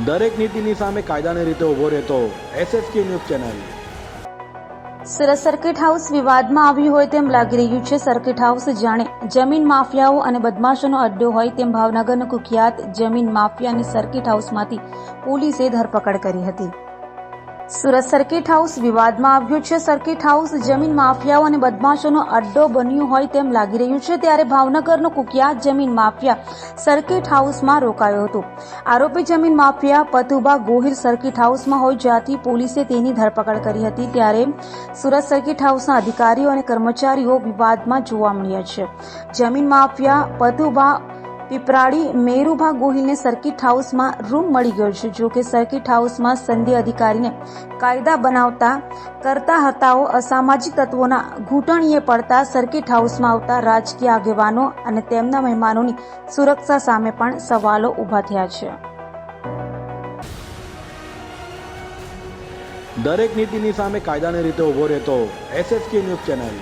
દરેક નીતિની સામે કાયદાની રીતે ઊભો રહેતો SSK news channel. Surat circuit house વિવાદમાં આવ્યું હોય તેમ લાગી રહ્યું છે। સર્કિટ હાઉસ જાણે જમીન માફિયાઓ અને બદમાશોનો અડ્ડો હોય તેમ ભાવનગરનો કુખ્યાત જમીન માફિયાની સર્કિટ હાઉસમાંથી પોલીસે ધરપકડ કરી હતી। સુરત સર્કિટ હાઉસ વિવાદમાં આવ્યું છે। સર્કિટ હાઉસ જમીન માફિયાઓ અને બદમાશોનો અડ્ડો બન્યું હોય તેમ લાગી રહ્યું છે, ત્યારે ભાવનગરનો કુખ્યાત જમીન માફિયા સર્કિટ હાઉસમાં રોકાયો હતો। આરોપી જમીન માફિયા પતુભા ગોહિલ સર્કિટ હાઉસમાં હોય જ્યાંથી પોલીસે તેની ધરપકડ કરી હતી। ત્યારે સુરત સર્કિટ હાઉસના અધિકારીઓ અને કર્મચારીઓ વિવાદમાં જોવા મળ્યા છે। જમીન માફિયા પતુભા પીપરાડી મેરુભા ગોહિલને સર્કિટ હાઉસમાં રૂમ મળી ગયો છે। જો કે સર્કિટ હાઉસમાં સંદેહ અધિકારીને કાયદા બનાવતા કરતા હતાઓ અસામાજિક તત્વોના ઘૂંટણીએ પડતા સર્કિટ હાઉસમાં આવતા રાજકીય આગેવાનો અને તેમના મહેમાનોની સુરક્ષા સામે પણ સવાલો ઊભા થયા છે। દરેક નીતિની સામે કાયદાની રીતે ઊભો રહેતો SSK ન્યૂઝ ચેનલ।